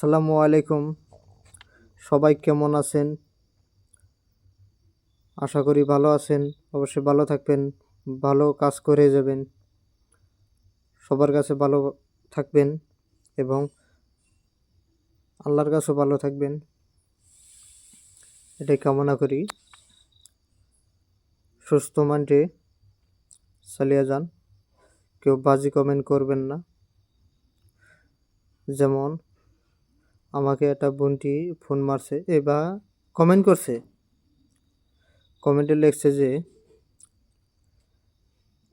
আসসালামু আলাইকুম। সবাই কেমন আছেন? আশা করি ভালো আছেন। অবশ্যই ভালো থাকবেন, ভালো কাজ করে যাবেন, সবার কাছে ভালো থাকবেন এবং আল্লাহর কাছেও ভালো থাকবেন, এটাই কামনা করি। সুস্থ মাইন্ডে চালিয়ে যান, কেউ বাজে কমেন্ট করবেন না। যেমন আমাকে একটা বোনটি ফোন মারছে বা কমেন্ট করছে, কমেন্টে লিখছে যে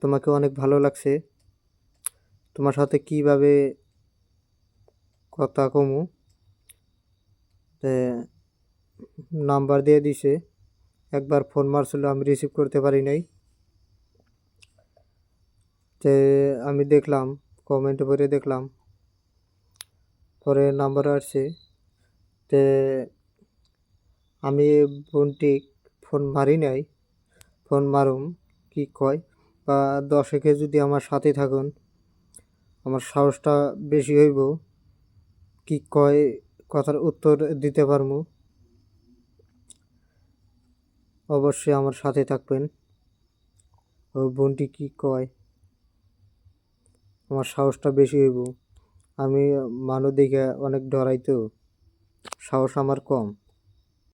তোমাকে অনেক ভালো লাগছে, তোমার সাথে কিভাবে কথা কমু, নাম্বার দিয়ে দিছে। একবার ফোন মারছিল, আমি রিসিভ করতে পারি নাই। তে আমি দেখলাম, কমেন্ট পড়ে দেখলাম, পরে নাম্বার আসছে। তে আমি বোনটি ফোন মারি নাই, ফোন মারুম কি কয়, বা দশেকে যদি আমার সাথে থাকুন, আমার সাহসটা বেশি হইব, কি কয় কথার উত্তর দিতে পারবো। অবশ্যই আমার সাথে থাকবেন। ও বোনটি কি কয়, আমার সাহসটা বেশি হইব। আমি মানুষ দেখে অনেক ডরাই, তো সাহস আমার কম।